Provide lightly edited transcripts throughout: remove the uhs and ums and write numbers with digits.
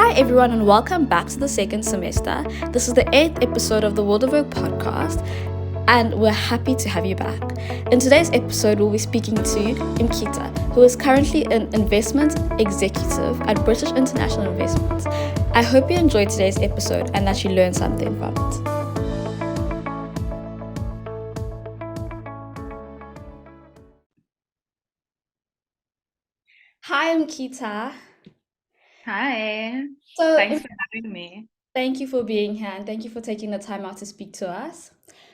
Hi, everyone, and welcome back to the second semester. This is the 8th episode of the World of Work podcast, and we're happy to have you back. In today's episode, we'll be speaking to Imkita, who is currently an investment executive at British International Investments. I hope you enjoyed today's episode and that you learned something from it. Hi, Imkita. Hi, So, thanks for having me. thank you for being here and thank you for taking the time out to speak to us.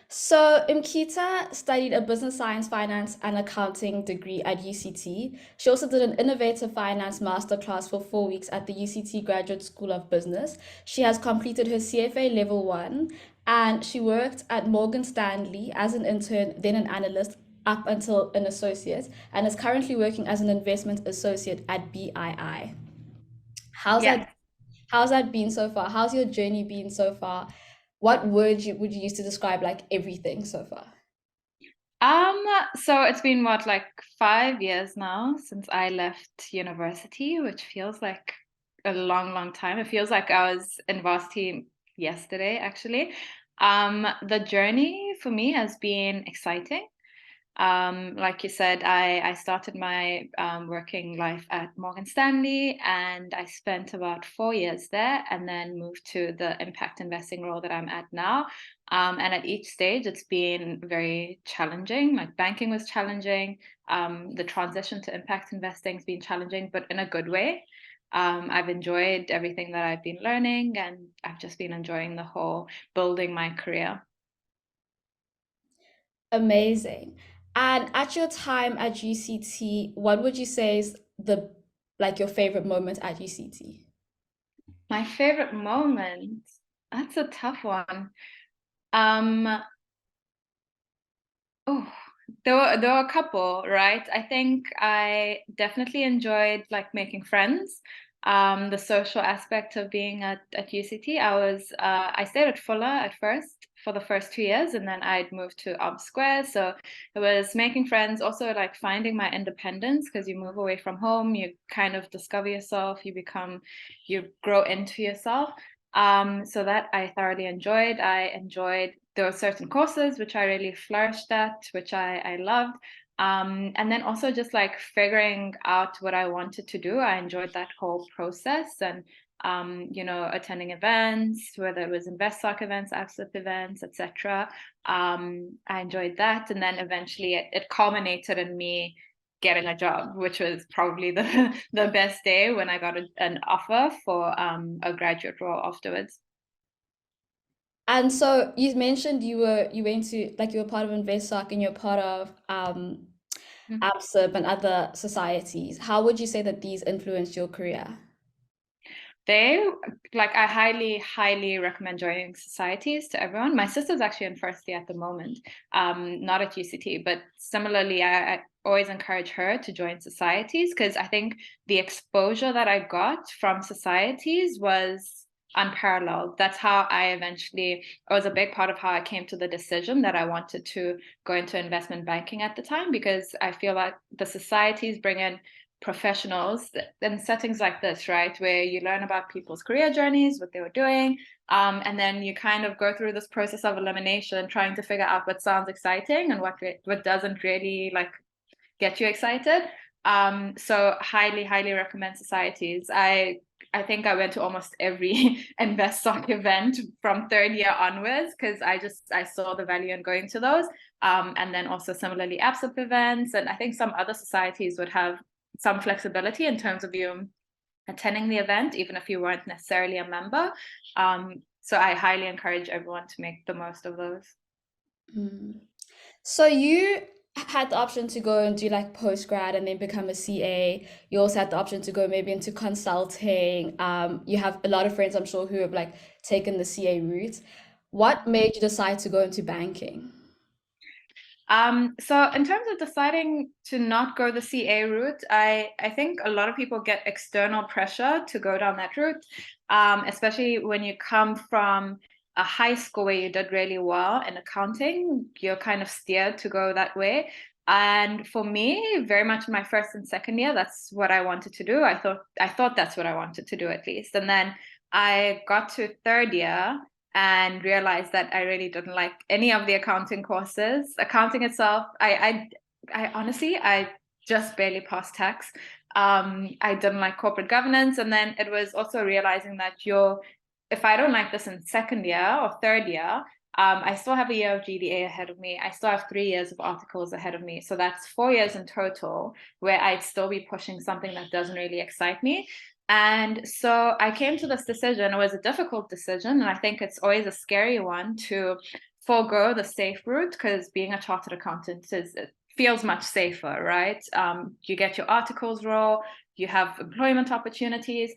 So, Imkita studied a business science, finance, and accounting degree at UCT. She also did an innovative finance masterclass for 4 weeks at the UCT Graduate School of Business. She has completed her CFA level 1 and she worked at Morgan Stanley as an intern, then an analyst, up until an associate, and is currently working as an investment associate at BII. How's that Yes. How's that been so far? How's your journey been so far? What word would you use to describe like everything so far? Um, so it's been what, like 5 years now since I left university, which feels like a long, long time. It feels like I was in varsity yesterday, actually. The journey for me has been exciting. Like you said, I started my working life at Morgan Stanley and I spent about 4 years there and then moved to the impact investing role that I'm at now. And at each stage, it's been very challenging. Like banking was challenging. The transition to impact investing has been challenging, but in a good way. I've enjoyed everything that I've been learning and I've just been enjoying the whole building my career. Amazing. And at your time at UCT, what would you say is the like your favorite moment at UCT? My favorite moment, that's a tough one. Um, oh, there were a couple, right? I think I definitely enjoyed like making friends. The social aspect of being at UCT. I stayed at Fuller at first for the first 2 years, and then I'd moved to Square. So it was making friends, also like finding my independence because you move away from home, you kind of discover yourself, you grow into yourself. So that I thoroughly enjoyed. I enjoyed there were certain courses which I really flourished at, which I loved. And then also just like figuring out what I wanted to do. I enjoyed that whole process and attending events, whether it was InvestSoc events, AppSlip events, etc. I enjoyed that. And then eventually it culminated in me getting a job, which was probably the the best day when I got an offer for a graduate role afterwards. And so you mentioned you went to like you were part of InvestSoc and you're part of AppSip and other societies. How would you say that these influenced your career? They I highly, highly recommend joining societies to everyone. My sister's actually in first year at the moment, not at UCT, but similarly, I always encourage her to join societies because I think the exposure that I got from societies was unparalleled. That's how it was a big part of how I came to the decision that I wanted to go into investment banking at the time, because I feel like the societies bring in professionals in settings like this, right, where you learn about people's career journeys, what they were doing, and then you kind of go through this process of elimination, trying to figure out what sounds exciting and what doesn't really like get you excited. So highly, highly recommend societies. I think I went to almost every InvestSoc event from third year onwards because I saw the value in going to those. And then also similarly AppSlip events, and I think some other societies would have some flexibility in terms of you attending the event, even if you weren't necessarily a member. So I highly encourage everyone to make the most of those. Mm. So you had the option to go and do like post grad and then become a CA. You also had the option to go maybe into consulting. You have a lot of friends, I'm sure, who have like taken the CA route. What made you decide to go into banking? So in terms of deciding to not go the CA route, I think a lot of people get external pressure to go down that route, especially when you come from a high school where you did really well in accounting, you're kind of steered to go that way. And for me, very much in my first and second year, that's what I wanted to do. I thought that's what I wanted to do at least. And then I got to third year and realized that I really didn't like any of the accounting courses. Accounting itself, I honestly, I just barely passed tax. I didn't like corporate governance. And then it was also realizing that if I don't like this in second year or third year, I still have a year of GDA ahead of me. I still have 3 years of articles ahead of me. So that's 4 years in total where I'd still be pushing something that doesn't really excite me. And so I came to this decision. It was a difficult decision. And I think it's always a scary one to forego the safe route, because being a chartered accountant it feels much safer, right? You get your articles role, you have employment opportunities.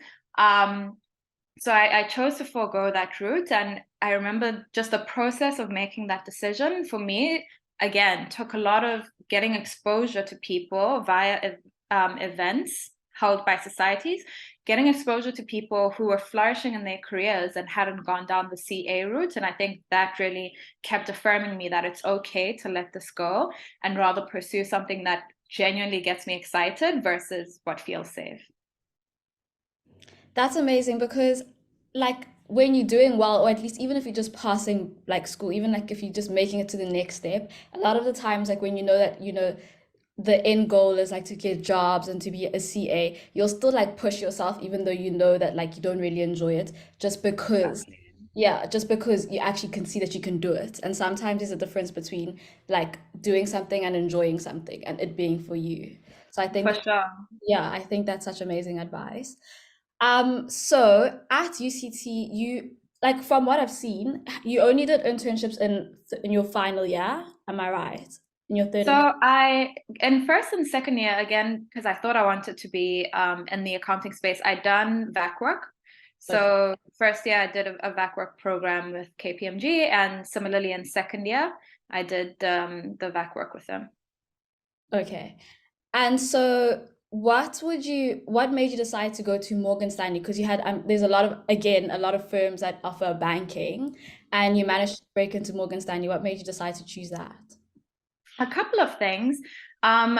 So I chose to forego that route. And I remember just the process of making that decision for me, again, took a lot of getting exposure to people via events held by societies, getting exposure to people who were flourishing in their careers and hadn't gone down the CA route. And I think that really kept affirming me that it's okay to let this go and rather pursue something that genuinely gets me excited versus what feels safe. That's amazing because, like, when you're doing well, or at least even if you're just passing like school, even like if you're just making it to the next step, a lot of the times, like when you know that, the end goal is like to get jobs and to be a CA, you'll still like push yourself, even though you know that like you don't really enjoy it, just because, Exactly. yeah, just because you actually can see that you can do it. And sometimes there's a difference between like doing something and enjoying something and it being for you. So I think For that, sure. yeah, I think that's such amazing advice. So at UCT, you like from what I've seen, you only did internships in your final year. Am I right? In your third and So I, in first and second year, again, because I thought I wanted to be in the accounting space, I'd done VAC work. okay, So first year I did a VAC work program with KPMG, and similarly in second year I did the VAC work with them. okay. And so what made you decide to go to Morgan Stanley? Because you had there's a lot of firms that offer banking, and you managed to break into Morgan Stanley. What made you decide to choose that? A couple of things.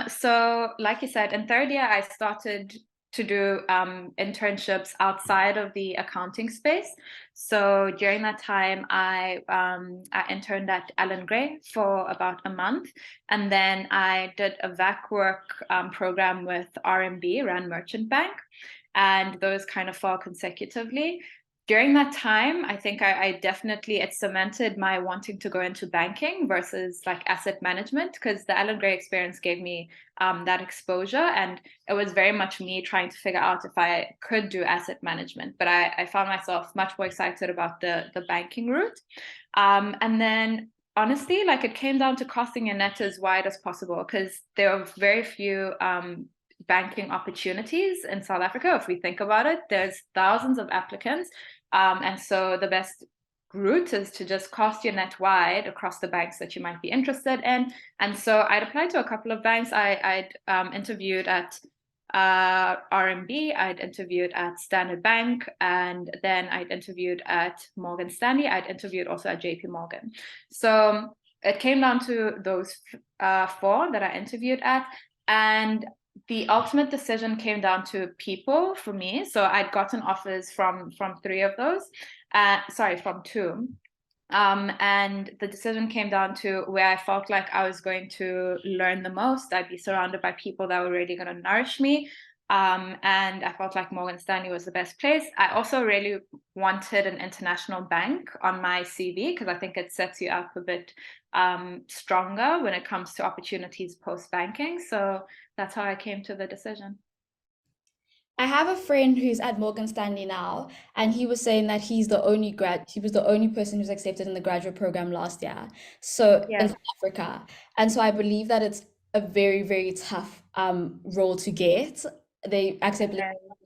So like you said, in third year, I started to do internships outside of the accounting space. So during that time, I interned at Allen Gray for about a month, and then I did a VAC work program with RMB, Rand Merchant Bank, and those kind of fell consecutively. During that time, I think I definitely, it cemented my wanting to go into banking versus like asset management, because the Alan Gray experience gave me that exposure. And it was very much me trying to figure out if I could do asset management. But I found myself much more excited about the banking route. And then honestly, like it came down to casting your net as wide as possible, because there are very few banking opportunities in South Africa. If we think about it, there's thousands of applicants. And so the best route is to just cast your net wide across the banks that you might be interested in. And so I'd applied to a couple of banks. I'd interviewed at RMB, I'd interviewed at Standard Bank, and then I'd interviewed at Morgan Stanley. I'd interviewed also at JP Morgan. So it came down to those four that I interviewed at. And the ultimate decision came down to people for me. So I'd gotten offers from three of those, from two. And the decision came down to where I felt like I was going to learn the most. I'd be surrounded by people that were really going to nourish me. And I felt like Morgan Stanley was the best place. I also really wanted an international bank on my CV, because I think it sets you up a bit stronger when it comes to opportunities post banking. So that's how I came to the decision. I have a friend who's at Morgan Stanley now, and he was saying that he was the only person who's accepted in the graduate program last year. So in Yeah. South Africa. And so I believe that it's a very, very tough role to get. They accept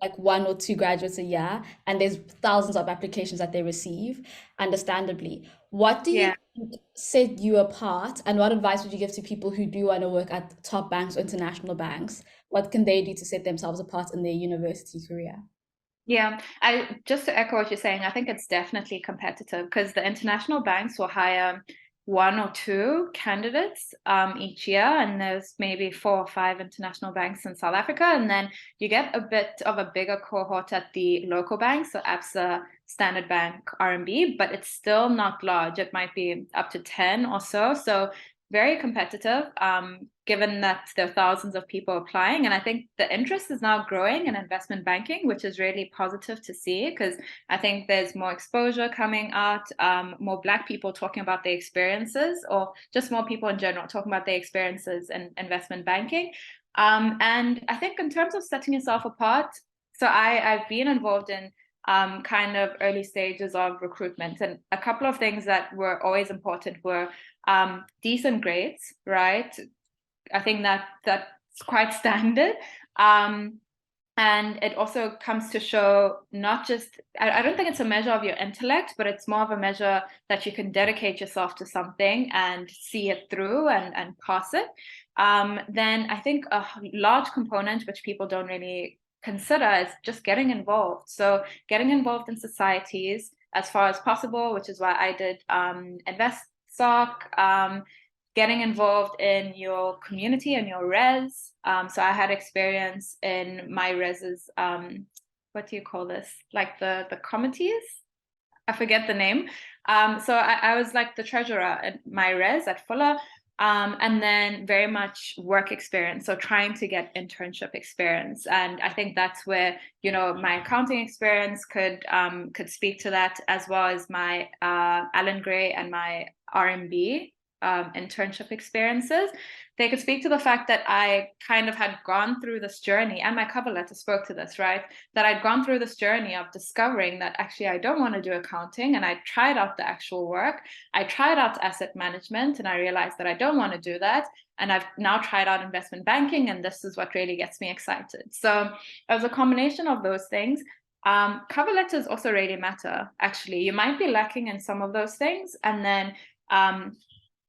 like one or two graduates a year, and there's thousands of applications that they receive, understandably. What do you Yeah. think set you apart, and what advice would you give to people who do want to work at top banks or international banks? What can they do to set themselves apart in their university career? Yeah, I just to echo what you're saying, I think it's definitely competitive, because the international banks will hire one or two candidates each year, and there's maybe 4 or 5 international banks in South Africa, and then you get a bit of a bigger cohort at the local banks, so ABSA, Standard Bank, RMB, but it's still not large. It might be up to 10 or so. So very competitive, given that there are thousands of people applying. And I think the interest is now growing in investment banking, which is really positive to see, because I think there's more exposure coming out, more Black people talking about their experiences, or just more people in general talking about their experiences in investment banking. And I think in terms of setting yourself apart, so I've been involved in kind of early stages of recruitment, and a couple of things that were always important were decent grades, right? I think that's quite standard. And it also comes to show not just, I don't think it's a measure of your intellect, but it's more of a measure that you can dedicate yourself to something and see it through and pass it. Then I think a large component, which people don't really consider, is just getting involved. So getting involved in societies as far as possible, which is why I did InvestSoc, getting involved in your community and your res. So I had experience in my res's, what do you call this? Like the committees? I forget the name. So I was like the treasurer at my res at Fuller. And then very much work experience, so trying to get internship experience. And I think that's where, my accounting experience could speak to that, as well as my Allen Gray and my RMB internship experiences. They could speak to the fact that I kind of had gone through this journey, and my cover letter spoke to this, right? That I'd gone through this journey of discovering that actually I don't want to do accounting, and I tried out the actual work. I tried out asset management, and I realized that I don't want to do that. And I've now tried out investment banking, and this is what really gets me excited. So it was a combination of those things. Cover letters also really matter, actually. You might be lacking in some of those things, and then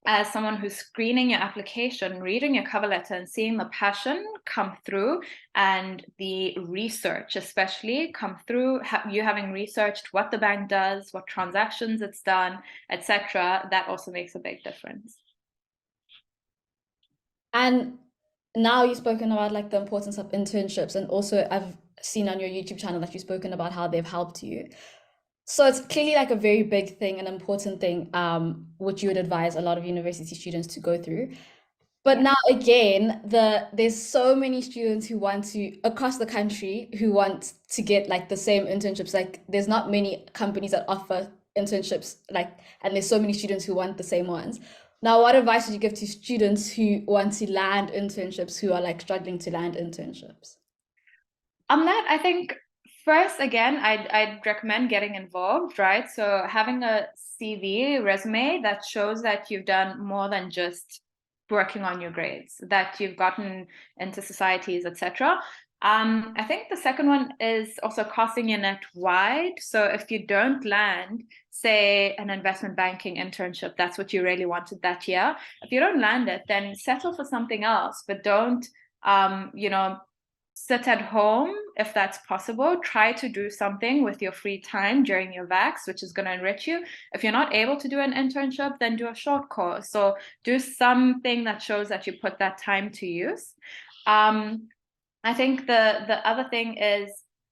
as someone who's screening your application, reading your cover letter and seeing the passion come through, and the research especially come through, you having researched what the bank does, what transactions it's done, etc., that also makes a big difference. And now you've spoken about like the importance of internships, and also I've seen on your YouTube channel that you've spoken about how they've helped you. So it's clearly like a very big thing, an important thing, which you would advise a lot of university students to go through. But now again, there's so many students who want to, across the country, who want to get like the same internships. Like there's not many companies that offer internships, and there's so many students who want the same ones. Now, what advice would you give to students who want to land internships, who are like struggling to land internships? On that, I think first, again, I'd recommend getting involved, right? So having a CV, resume that shows that you've done more than just working on your grades, that you've gotten into societies, etc. I think the second one is also casting your net wide. So if you don't land, say, an investment banking internship, that's what you really wanted that year. If you don't land it, then settle for something else, but don't, sit at home if that's possible. Try to do something with your free time during your vax, which is going to enrich you. If you're not able to do an internship, then do a short course. So do something that shows that you put that time to use. I think the other thing is,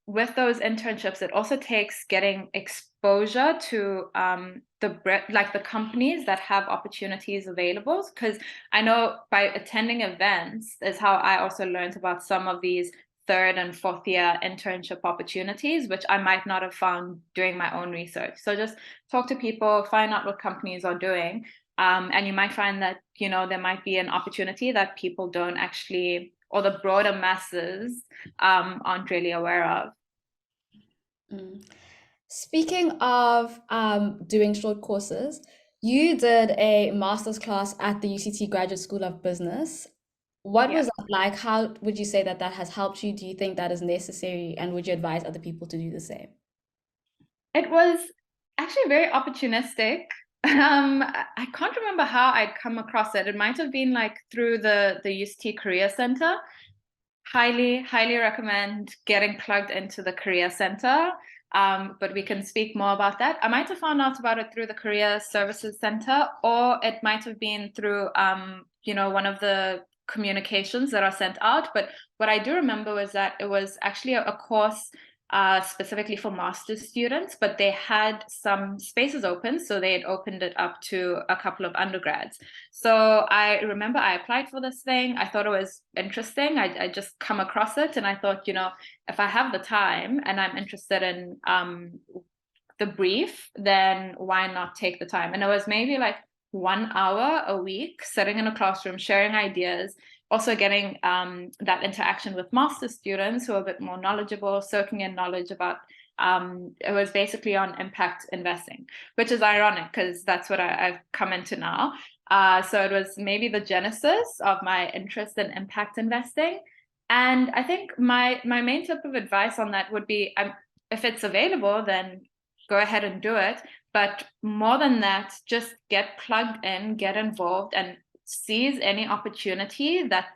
with those internships, it also takes getting exposure to the companies that have opportunities available. Because I know by attending events is how I also learned about some of these 3rd and 4th year internship opportunities, which I might not have found doing my own research. So just talk to people, find out what companies are doing, and you might find that there might be an opportunity that people don't actually, or the broader masses aren't really aware of. Speaking of doing short courses, you did a master's class at the UCT Graduate School of Business. What was that like? How would you say that that has helped you? Do you think that is necessary? And would you advise other people to do the same? It was actually very opportunistic. I can't remember how I'd come across it. It might have been like through the UCT Career Center. Highly recommend getting plugged into the Career Center. but we can speak more about that. I might have found out about it through the Career Services Center, or it might have been through, one of the communications that are sent out. But what I do remember was that it was actually a course specifically for master's students, but they had some spaces open, so they had opened it up to a couple of undergrads. So I remember I applied for this thing. I thought it was interesting. I just come across it, and I thought, if I have the time and I'm interested in the brief, then why not take the time? And it was maybe like 1 hour a week, sitting in a classroom, sharing ideas, also getting that interaction with master students who are a bit more knowledgeable, soaking in knowledge about, it was basically on impact investing, which is ironic because that's what I've come into now. So it was maybe the genesis of my interest in impact investing. And I think my main tip of advice on that would be, if it's available, then go ahead and do it. But more than that, just get plugged in, get involved, and seize any opportunity that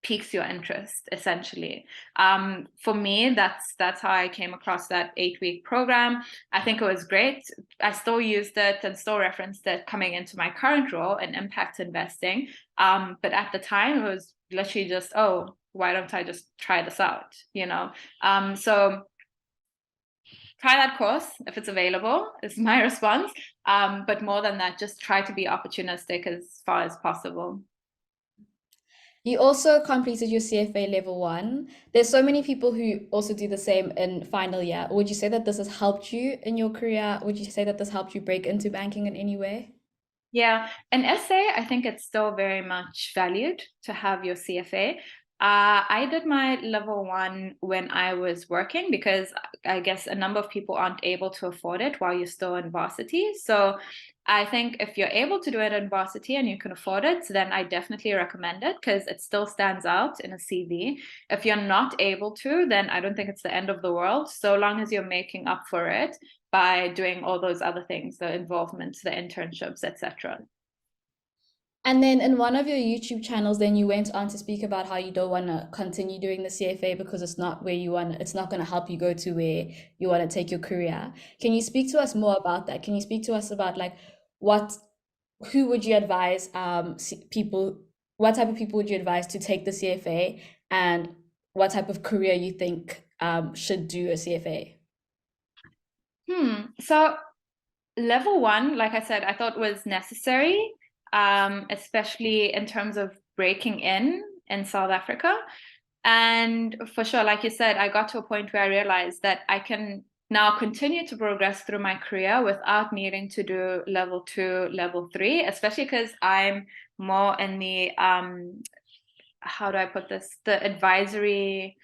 piques your interest, essentially. For me, that's how I came across that 8-week program. I think it was great. I still used it and still referenced it coming into my current role in impact investing. But at the time, it was literally just, oh, why don't I just try this out? So try that course if it's available, is my response. But more than that, just try to be opportunistic as far as possible. You also completed your CFA level 1. There's so many people who also do the same in final year. Would you say that this has helped you in your career? Would you say that this helped you break into banking in any way? Yeah, an essay, I think it's still very much valued to have your CFA. I did my level 1 when I was working, because I guess a number of people aren't able to afford it while you're still in varsity. So I think if you're able to do it in varsity and you can afford it, then I definitely recommend it because it still stands out in a CV. If you're not able to, then I don't think it's the end of the world, so long as you're making up for it by doing all those other things, the involvements, the internships, etc. And then in one of your YouTube channels, then you went on to speak about how you don't want to continue doing the CFA because it's not where you want, it's not going to help you go to where you want to take your career. Can you speak to us more about that? Can you speak to us about like what, who would you advise people, what type of people would you advise to take the CFA, and what type of career you think should do a CFA? So level 1, like I said, I thought was necessary, especially in terms of breaking in South Africa. And for sure, like you said, I got to a point where I realized that I can now continue to progress through my career without needing to do level 2, level 3, especially because I'm more in the, how do I put this, the advisory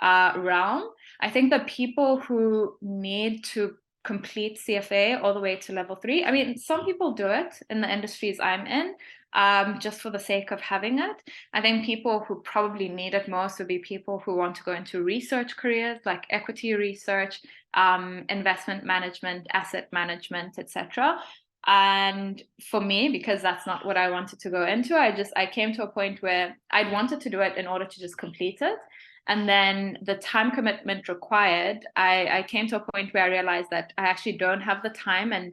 realm. I think the people who need to complete CFA all the way to level 3, I mean, some people do it in the industries I'm in, just for the sake of having it. I think people who probably need it most would be people who want to go into research careers like equity research, investment management, asset management, etc. And for me, because that's not what I wanted to go into, I came to a point where I'd wanted to do it in order to just complete it. And then the time commitment required, I came to a point where I realized that I actually don't have the time. And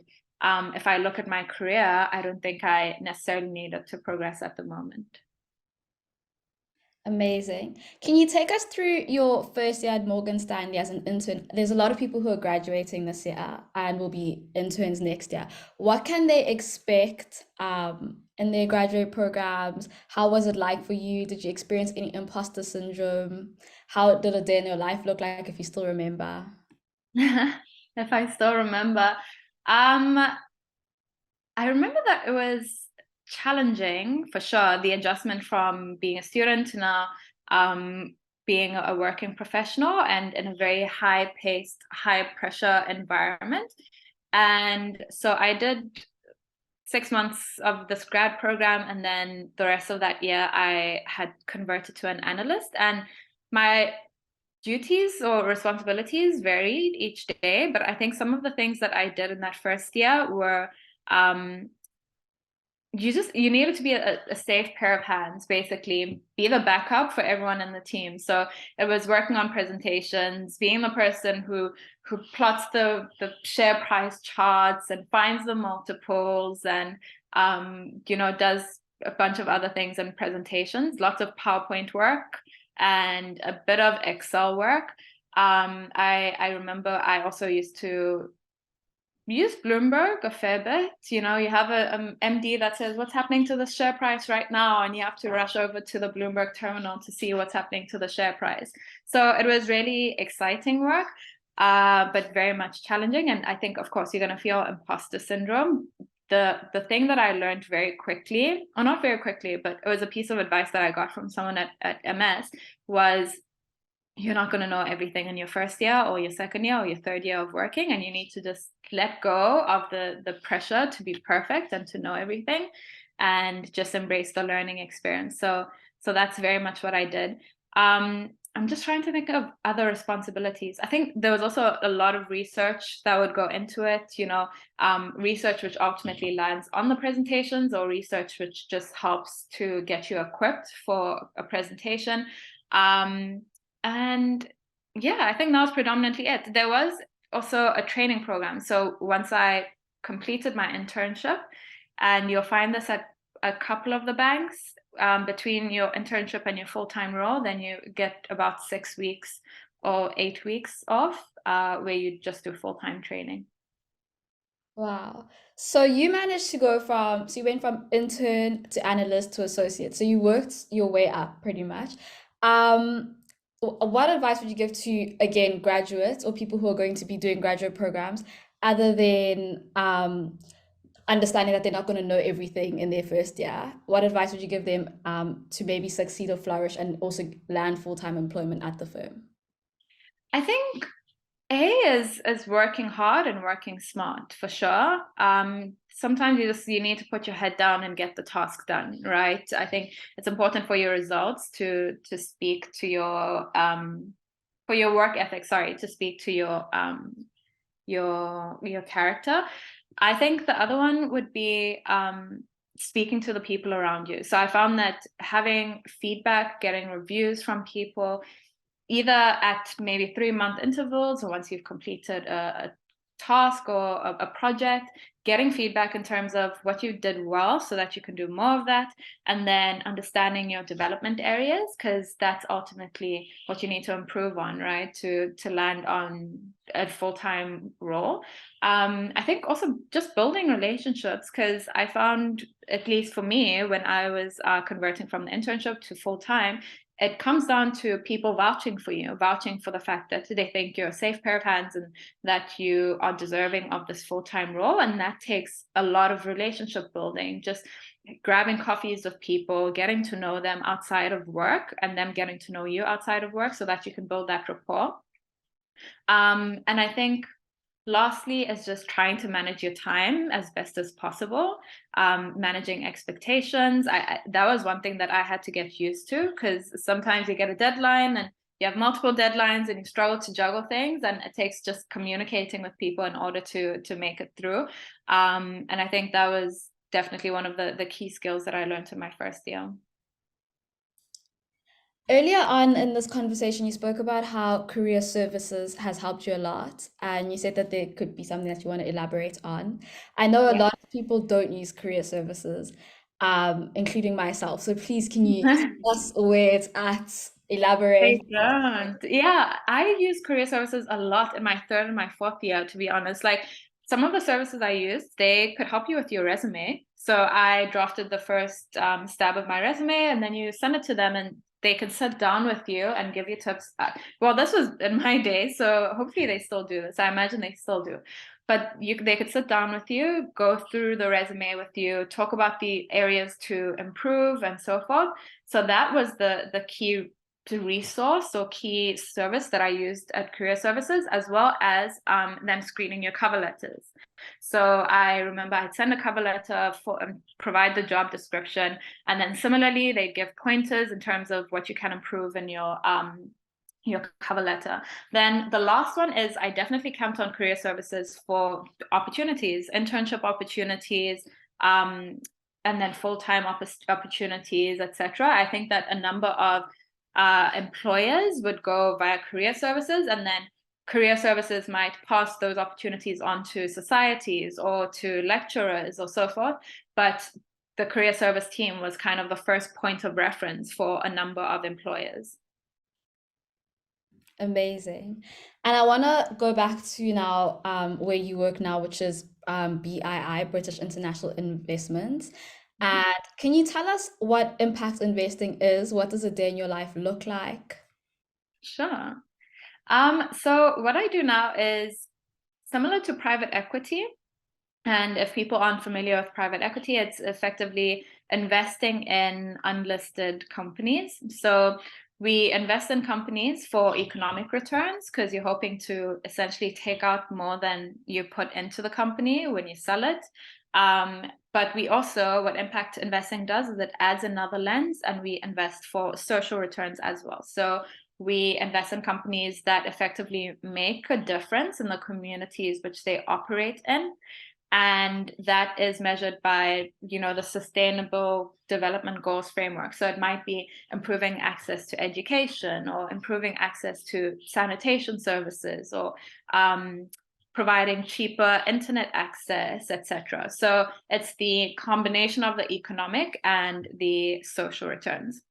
if I look at my career, I don't think I necessarily need it to progress at the moment. Amazing. Can you take us through your first year at Morgan Stanley as an intern? There's a lot of people who are graduating this year and will be interns next year. What can they expect in their graduate programs? How was it like for you? Did you experience any imposter syndrome? How did a day in your life look like, if you still remember? If I still remember, um, I remember that it was challenging for sure, the adjustment from being a student to now being a working professional and in a very high-paced, high-pressure environment. And so I did 6 months of this grad program, and then the rest of that year I had converted to an analyst, and my duties or responsibilities varied each day. But I think some of the things that I did in that first year were you needed to be a safe pair of hands, basically, be the backup for everyone in the team. So it was working on presentations, being the person who plots the share price charts and finds the multiples and does a bunch of other things in presentations, lots of PowerPoint work and a bit of Excel work. I remember I also used to use Bloomberg a fair bit. You have a MD that says what's happening to the share price right now, and you have to rush over to the Bloomberg terminal to see what's happening to the share price. So it was really exciting work, but very much challenging. And I think, of course, you're going to feel imposter syndrome. The thing that I learned very quickly, or not very quickly, but it was a piece of advice that I got from someone at MS, was you're not going to know everything in your first year or your second year or your third year of working, and you need to just let go of the pressure to be perfect and to know everything, and just embrace the learning experience. So that's very much what I did. I'm just trying to think of other responsibilities. I think there was also a lot of research that would go into it, research which ultimately lands on the presentations, or research which just helps to get you equipped for a presentation. And yeah, I think that was predominantly it. There was also a training program. So once I completed my internship, and you'll find this at a couple of the banks, between your internship and your full-time role, then you get about 6 weeks or 8 weeks off, where you just do full-time training. Wow. So you managed to so you went from intern to analyst to associate. So you worked your way up pretty much. Um, what advice would you give to, again, graduates or people who are going to be doing graduate programs, other than understanding that they're not going to know everything in their first year? What advice would you give them to maybe succeed or flourish and also land full-time employment at the firm? I think A is working hard and working smart, for sure. Sometimes you need to put your head down and get the task done, right? I think it's important for your results to speak to your for your work ethic, sorry, to speak to your character. I think the other one would be speaking to the people around you. So I found that having feedback, getting reviews from people, either at maybe 3-month intervals, or once you've completed a task or a project, getting feedback in terms of what you did well so that you can do more of that, and then understanding your development areas, because that's ultimately what you need to improve on, right, to land on a full-time role. I think also just building relationships, because I found, at least for me, when I was converting from the internship to full-time, it comes down to people vouching for you, vouching for the fact that they think you're a safe pair of hands and that you are deserving of this full-time role. And that takes a lot of relationship building, just grabbing coffees with people, getting to know them outside of work, and them getting to know you outside of work, so that you can build that rapport. And I think lastly is just trying to manage your time as best as possible, managing expectations. That was one thing that I had to get used to, because sometimes you get a deadline and you have multiple deadlines and you struggle to juggle things, and it takes just communicating with people in order to make it through. And I think that was definitely one of the key skills that I learned in my first year. Earlier on in this conversation, you spoke about how career services has helped you a lot, and you said that there could be something that you want to elaborate on. I know a Yeah. lot of people don't use career services, including myself. So please, can you tell us where it's at? They Elaborate. don't. Yeah, I use career services a lot in my third and my fourth year, to be honest. Like, some of the services I used, they could help you with your resume. So I drafted the first stab of my resume, and then you send it to them, and they can sit down with you and give you tips. Well, this was in my day, so hopefully they still do this. I imagine they still do. But they could sit down with you, go through the resume with you, talk about the areas to improve, and so forth. So that was the key resource or key service that I used at Career Services, as well as them screening your cover letters. So I remember I'd send a cover letter, provide the job description, and then similarly they give pointers in terms of what you can improve in your cover letter. Then the last one is, I definitely count on Career Services for opportunities, internship opportunities, and then full-time opportunities, etc. I think that a number of employers would go via career services, and then career services might pass those opportunities on to societies or to lecturers or so forth. But the career service team was kind of the first point of reference for a number of employers. Amazing. And I want to go back to now where you work now, which is BII, British International Investments. And can you tell us what impact investing is? What does a day in your life look like? Sure. So what I do now is similar to private equity. And if people aren't familiar with private equity, it's effectively investing in unlisted companies. So we invest in companies for economic returns because you're hoping to essentially take out more than you put into the company when you sell it. But we also, what impact investing does is it adds another lens, and we invest for social returns as well. So we invest in companies that effectively make a difference in the communities which they operate in. And that is measured by, the Sustainable Development Goals framework. So it might be improving access to education, or improving access to sanitation services, or providing cheaper internet access, etc. So it's the combination of the economic and the social returns.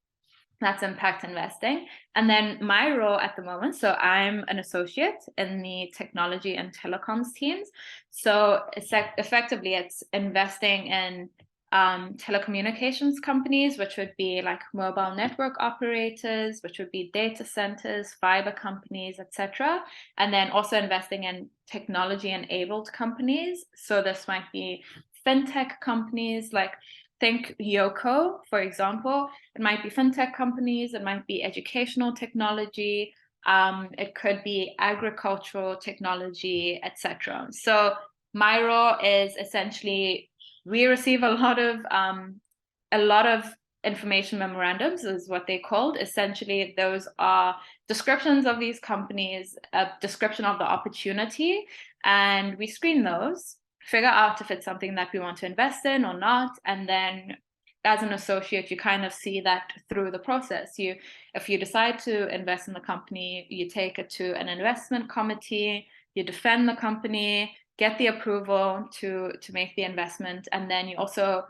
That's impact investing. And then my role at the moment, so I'm an associate in the technology and telecoms teams. So effectively, it's investing in telecommunications companies, which would be like mobile network operators, which would be data centers, fiber companies, etc. And then also investing in technology-enabled companies. So this might be fintech companies, like think Yoko, for example. It might be fintech companies, it might be educational technology, it could be agricultural technology, etc. So my role is essentially, we receive a lot of information memorandums, is what they're called. Essentially, those are descriptions of these companies, a description of the opportunity, and we screen those, figure out if it's something that we want to invest in or not. And then as an associate, you kind of see that through the process. If you decide to invest in the company, you take it to an investment committee, you defend the company, get the approval to make the investment, and then you also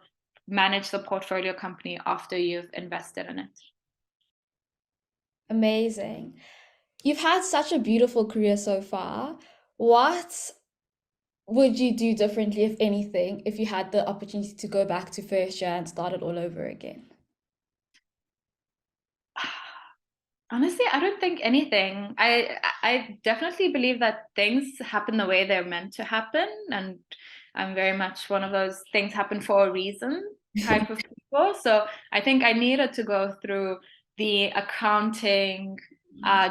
manage the portfolio company after you've invested in it. Amazing. You've had such a beautiful career so far. What would you do differently, if anything, if you had the opportunity to go back to first year and start it all over again? Honestly, I don't think anything. I definitely believe that things happen the way they're meant to happen, and I'm very much one of those things happen for a reason type of people. So I think I needed to go through the accounting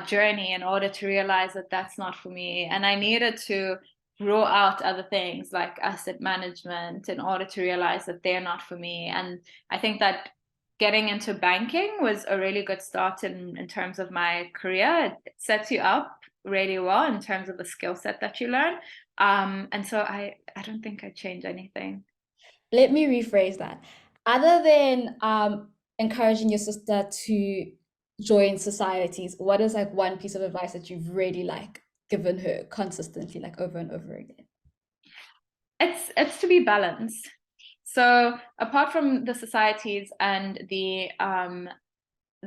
journey in order to realize that that's not for me, and I needed to rule out other things like asset management in order to realize that they're not for me. And I think that getting into banking was a really good start in terms of my career. It sets you up really well in terms of the skill set that you learn. And so I don't think I'd change anything. Let me rephrase that. Other than encouraging your sister to join societies, what is like one piece of advice that you've really like given her consistently, like over and over again? It's to be balanced. So apart from the societies and the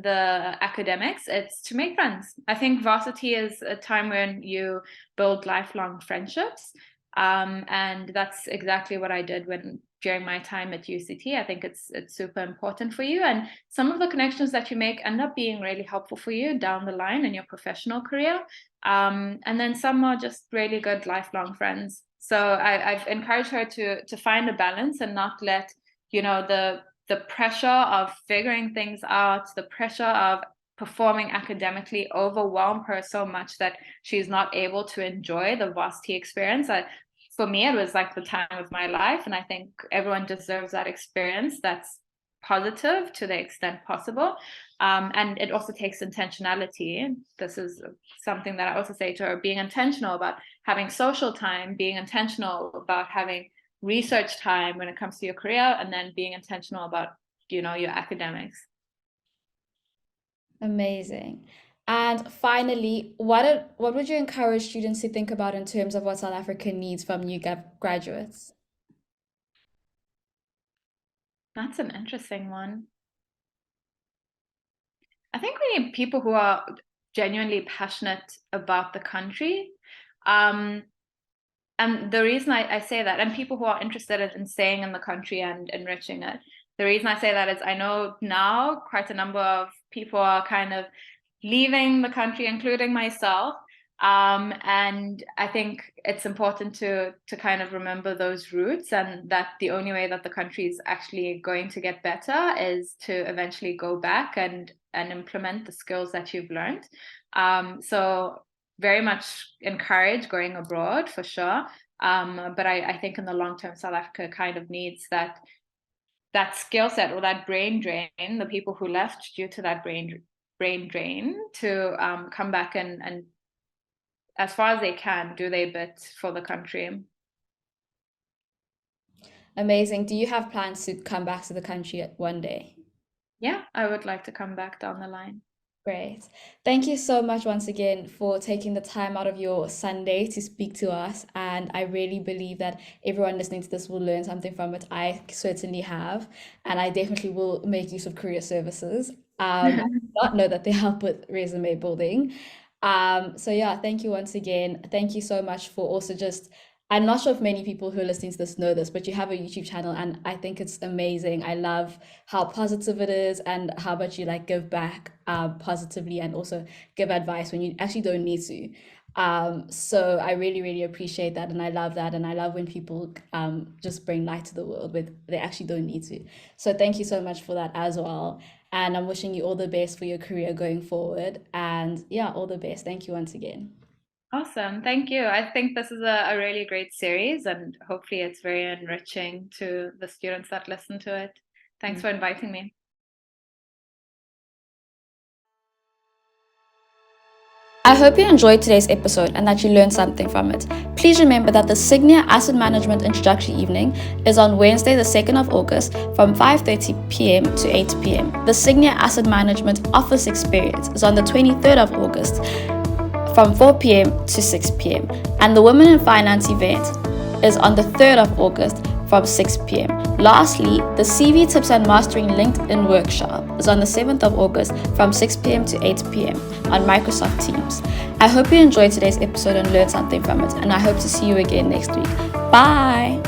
academics, it's to make friends. I think varsity is a time when you build lifelong friendships. And that's exactly what I did during my time at UCT. I think it's super important for you. And some of the connections that you make end up being really helpful for you down the line in your professional career. And then some are just really good lifelong friends. So I've encouraged her to find a balance and not let, the pressure of figuring things out, the pressure of performing academically overwhelm her so much that she's not able to enjoy the varsity experience. For me, it was like the time of my life, and I think everyone deserves that experience that's positive to the extent possible. And it also takes intentionality. This is something that I also say to her, being intentional about having social time, being intentional about having research time when it comes to your career, and then being intentional about, your academics. Amazing. And finally, what would you encourage students to think about in terms of what South Africa needs from new graduates? That's an interesting one. I think we need people who are genuinely passionate about the country. And the reason I say that, and people who are interested in staying in the country and enriching it, the reason I say that is I know now quite a number of people are kind of leaving the country, including myself. And I think it's important to kind of remember those roots, and that the only way that the country is actually going to get better is to eventually go back and implement the skills that you've learned. So very much encourage going abroad for sure. But I think in the long term, South Africa kind of needs that skill set or that brain drain, the people who left due to that brain drain, to come back and as far as they can do their bit for the country. Amazing. Do you have plans to come back to the country one day? Yeah, I would like to come back down the line. Great. Thank you so much once again for taking the time out of your Sunday to speak to us. And I really believe that everyone listening to this will learn something from it. I certainly have. And I definitely will make use of career services. I did not know that they help with resume building. So yeah, thank you once again. Thank you so much for also just, I'm not sure if many people who are listening to this know this, but you have a YouTube channel and I think it's amazing. I love how positive it is and how much you like give back positively and also give advice when you actually don't need to. So I really, really appreciate that, and I love that, and I love when people just bring light to the world with they actually don't need to. So thank you so much for that as well. And I'm wishing you all the best for your career going forward. And yeah, all the best. Thank you once again. Awesome. Thank you. I think this is a really great series, and hopefully it's very enriching to the students that listen to it. Thanks for inviting me. I hope you enjoyed today's episode and that you learned something from it. Please remember that the Signia Asset Management Introductory Evening is on Wednesday, the 2nd of August from 5:30 p.m. to 8 p.m. The Signia Asset Management Office Experience is on the 23rd of August from 4 p.m. to 6 p.m. And the Women in Finance event is on the 3rd of August from 6 p.m. Lastly, the CV Tips and Mastering LinkedIn Workshop is on the 7th of August from 6 p.m. to 8 p.m. on Microsoft Teams. I hope you enjoyed today's episode and learned something from it, and I hope to see you again next week. Bye!